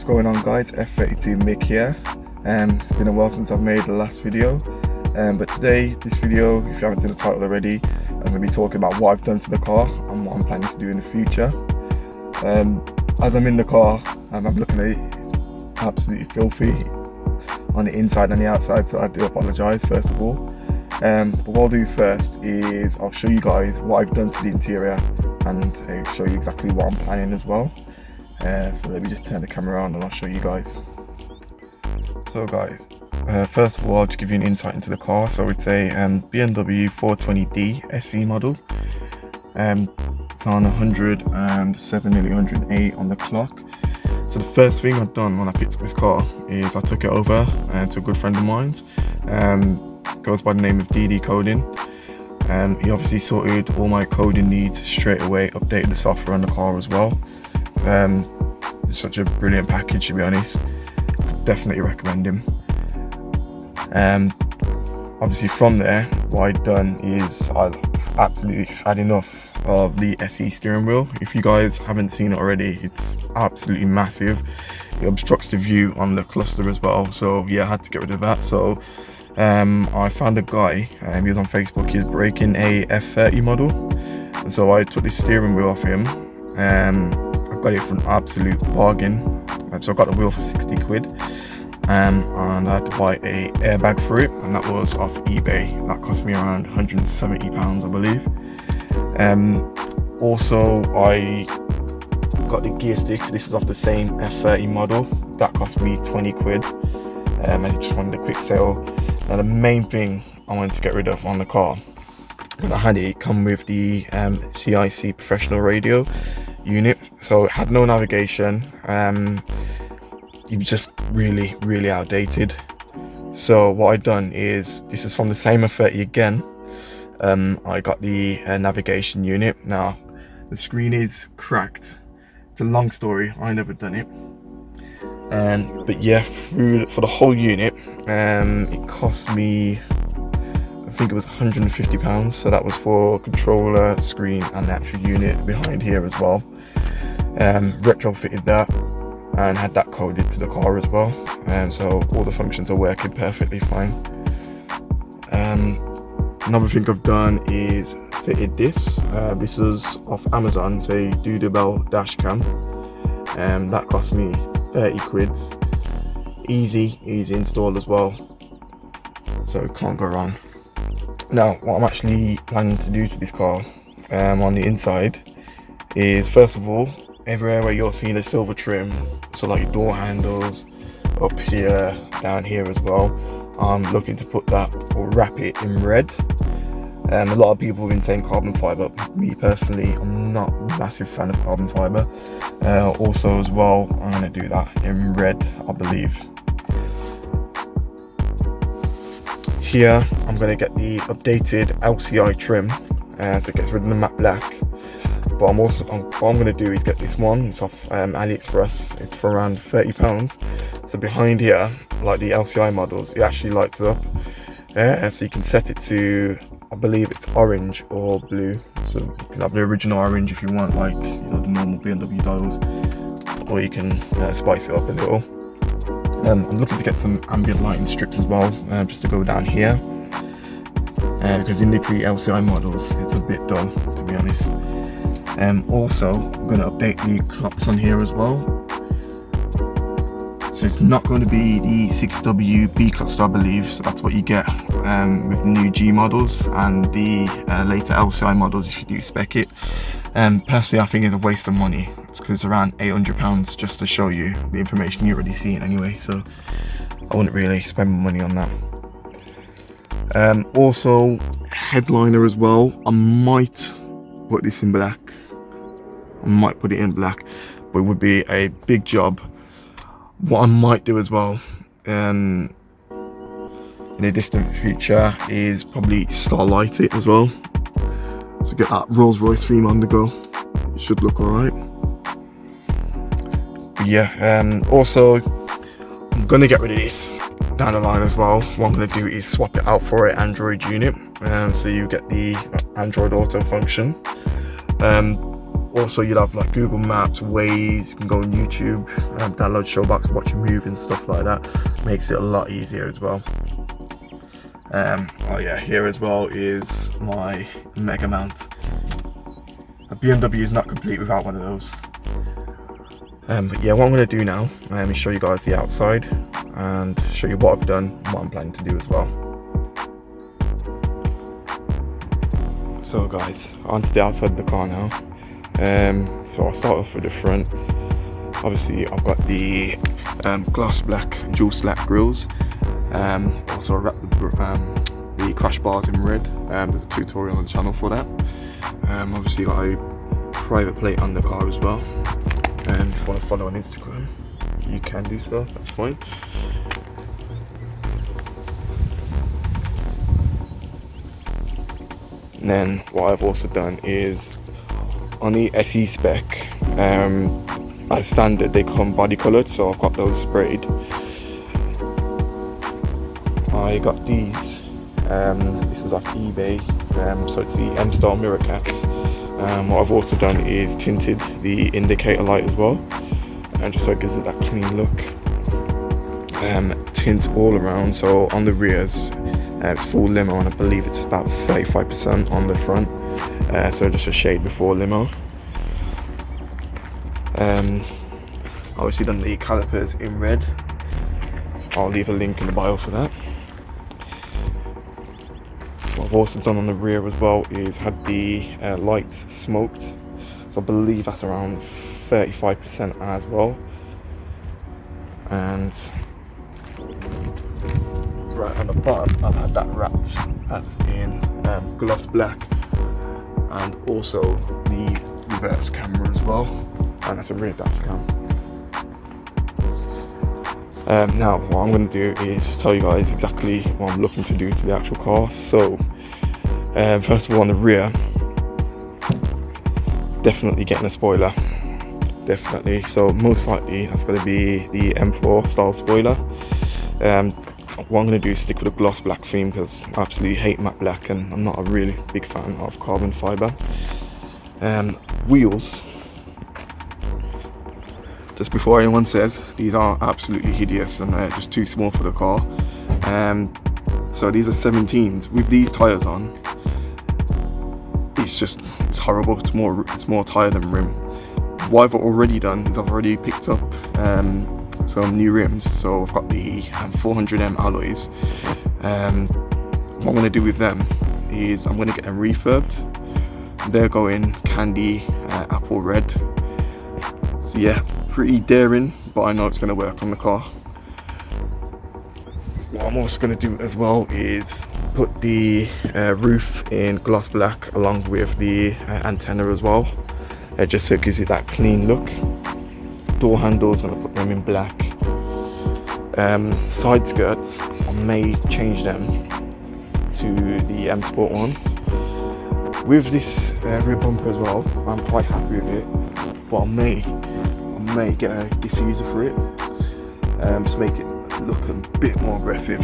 going on, guys? F32 Mick here. It's been a while since I've made the last video, but today, this video, if you haven't seen the title already, I'm going to be talking about what I've done to the car and what I'm planning to do in the future. As I'm in the car, I'm looking at it, it's absolutely filthy on the inside and the outside, so I do apologise first of all. But what I'll do first is I'll show you guys what I've done to the interior and I'll show you exactly what I'm planning as well. So let me just turn the camera around and I'll show you guys. So guys, first of all, I'll just give you an insight into the car. So it's a BMW 420D SE model. It's on 107, nearly 108 on the clock. So the first thing I've done when I picked up this car is I took it over to a good friend of mine's. Goes by the name of DD Coding. He obviously sorted all my coding needs straight away, updated the software on the car as well. Such a brilliant package, to be honest. Definitely recommend him. Obviously from there, what I've done is I've absolutely had enough of the SE steering wheel. If you guys haven't seen it already, it's absolutely massive. It obstructs the view on the cluster as well, so yeah, I had to get rid of that. So I found a guy, he was on Facebook, he's breaking a F30 model, and so I took this steering wheel off him. I got it for an absolute bargain. So I got the wheel for 60 quid, and I had to buy a airbag for it, and that was off eBay. That cost me around £170, I believe. Also I got the gear stick. This is off the same F30 model. That cost me 20 quid. I just wanted a quick sale. Now the main thing I wanted to get rid of on the car, when I had it come with the CIC professional radio unit, so it had no navigation. It was just really outdated. So what I've done is, this is from the same F30 again. I got the navigation unit. Now the screen is cracked. It's a long story, I never done it. But yeah, for the whole unit, it cost me, I think it was £150. So that was for controller, screen, and the actual unit behind here as well. Retrofitted that and had that coded to the car as well, so all the functions are working perfectly fine. Another thing I've done is fitted this. This is off Amazon. It's a Doodle dash cam. That cost me 30 quid. Easy install as well, so can't go wrong. Now what I'm actually planning to do to this car on the inside is, first of all, everywhere where you're seeing the silver trim, so like your door handles, up here, down here as well, I'm looking to put that or wrap it in red. A lot of people have been saying carbon fibre. Me personally, I'm not a massive fan of carbon fibre. Also as well, I'm going to do that in red, I believe. Here I'm going to get the updated LCI trim, so it gets rid of the matte black. But what I'm going to do is get this one. It's off AliExpress. It's for around £30. So behind here, like the LCI models, it actually lights up. So you can set it to, I believe it's orange or blue. So you can have the original orange if you want, like, you know, the normal BMW dials, or you can spice it up a little. I'm looking to get some ambient lighting strips as well, just to go down here, because in the pre-LCI models it's a bit dull, to be honest. Also, I'm going to update the clocks on here as well. So it's not going to be the 6W B clocks, I believe. So that's what you get with the new G models and the later LCI models if you do spec it. Personally, I think it's a waste of money, because it's around £800 just to show you the information you're already seeing anyway. So I wouldn't really spend money on that. Also, headliner as well. I might put this in black. I might put it in black, but it would be a big job. What I might do as well in the distant future is probably starlight it as well, so get that Rolls Royce theme on the go. It should look alright. But yeah, also I'm gonna get rid of this down the line as well. What I'm gonna do is swap it out for an Android unit, so you get the Android Auto function. Also, you'll have like Google Maps, Waze, you can go on YouTube, download Showbox, watch a movie and stuff like that. Makes it a lot easier as well. Oh yeah, here as well is my Mega Mount. A BMW is not complete without one of those. But yeah, what I'm going to do now is show you guys the outside and show you what I've done and what I'm planning to do as well. So guys, onto the outside of the car now. So I'll start off with the front. Obviously I've got the gloss black dual slack grills. Also I wrapped the crash bars in red. There's a tutorial on the channel for that. Obviously got a private plate on the car as well. If you want to follow on Instagram, you can do so, that's fine. And then what I've also done is on the SE spec, as standard they come body coloured, so I've got those sprayed. I got these, this is off eBay, so it's the M-Star mirror caps. What I've also done is tinted the indicator light as well, and just so it gives it that clean look. Tint all around, so on the rears it's full limo, and I believe it's about 35% on the front, so just a shade before limo. Obviously done the calipers in red. I'll leave a link in the bio for that. What I've also done on the rear as well is had the lights smoked, so I believe that's around 35% as well. And right on the bottom I've had that wrapped, that's in gloss black, and also the reverse camera as well, and that's a rear dash cam. Now what I'm going to do is just tell you guys exactly what I'm looking to do to the actual car. So first of all, on the rear, definitely getting a spoiler, definitely. So most likely that's going to be the M4 style spoiler. What I'm going to do is stick with a gloss black theme because I absolutely hate matte black and I'm not a really big fan of carbon fibre. Wheels, just before anyone says, these are absolutely hideous and just too small for the car. So these are 17s with these tyres on. It's horrible. It's more tyre than rim. What I've already done is I've already picked up some new rims. So I've got the 400M alloys. What I'm going to do with them is I'm going to get them refurbed. They're going candy apple red. So yeah, pretty daring, but I know it's going to work on the car. What I'm also going to do as well is put the roof in gloss black along with the antenna as well, just so it gives it that clean look. Door handles, I'm going to put them in black. Side skirts, I may change them to the M Sport ones. With this rear bumper as well, I'm quite happy with it, but I may get a diffuser for it, just make it look a bit more aggressive.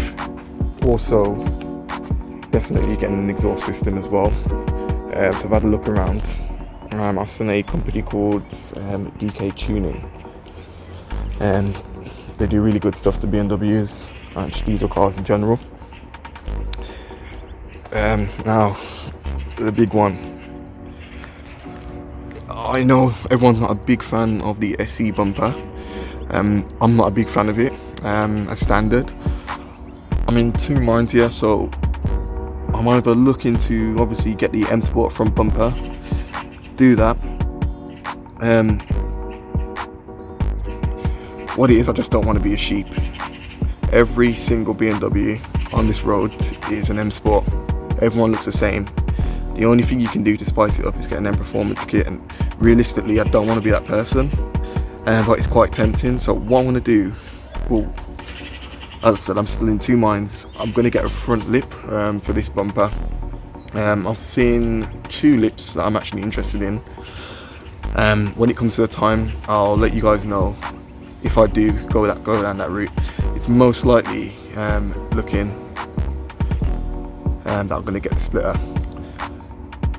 Also, definitely getting an exhaust system as well. So I've had a look around. I've seen a company called DK Tuning, and they do really good stuff to BMWs and just diesel cars in general. Now, the big one. I know everyone's not a big fan of the SE bumper. I'm not a big fan of it as standard. I'm in two minds here, so I'm either looking to obviously get the M Sport front bumper, do that. What it is, I just don't want to be a sheep. Every single BMW on this road is an M Sport. Everyone looks the same. The only thing you can do to spice it up is get an M Performance kit, and realistically I don't want to be that person, but it's quite tempting. So what I'm going to do, well, as I said, I'm still in two minds. I'm going to get a front lip for this bumper. I've seen two lips that I'm actually interested in. When it comes to the time, I'll let you guys know if I do go down that route. It's most likely looking that I'm going to get the splitter,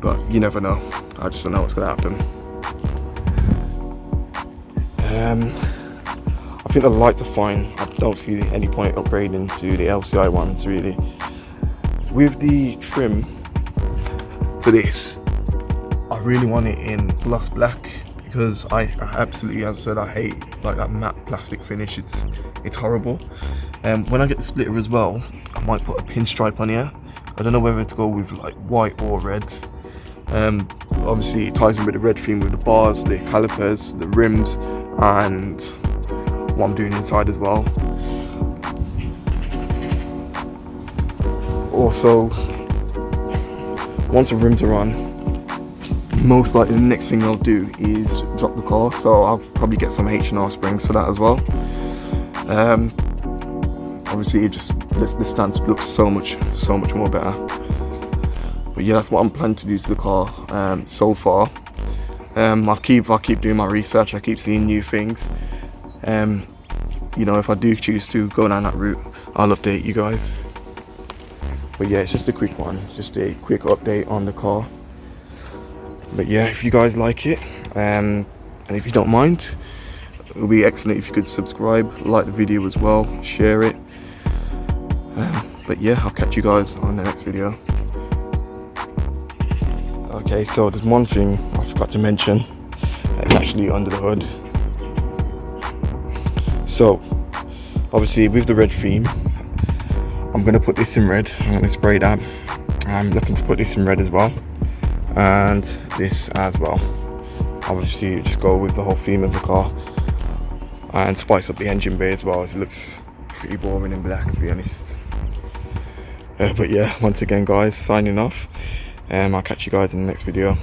but you never know. I just don't know what's going to happen. I think the lights are fine. I don't see any point upgrading to the LCI ones really. With the trim for this, I really want it in gloss black, because I absolutely, as I said, I hate like that matte plastic finish. It's horrible. When I get the splitter as well, I might put a pinstripe on here. I don't know whether to go with like white or red. Obviously it ties in with the red theme with the bars, the calipers, the rims, and what I'm doing inside as well. Also, once the rims are on, most likely the next thing I'll do is drop the car, so I'll probably get some H&R springs for that as well. Obviously it just the stance looks so much more better. But yeah, that's what I'm planning to do to the car so far. I'll keep doing my research. I keep seeing new things. You know, if I do choose to go down that route, I'll update you guys. But yeah, it's just a quick one, just a quick update on the car. But yeah, if you guys like it, and if you don't mind, it would be excellent if you could subscribe, like the video as well, share it. But yeah, I'll catch you guys on the next video. Okay, so there's one thing I forgot to mention. It's actually under the hood. So obviously with the red theme, I'm going to put this in red. I'm going to spray that. I'm looking to put this in red as well, and this as well. Obviously just go with the whole theme of the car and spice up the engine bay as well, as it looks pretty boring in black, to be honest. But yeah, once again guys, signing off. I'll catch you guys in the next video.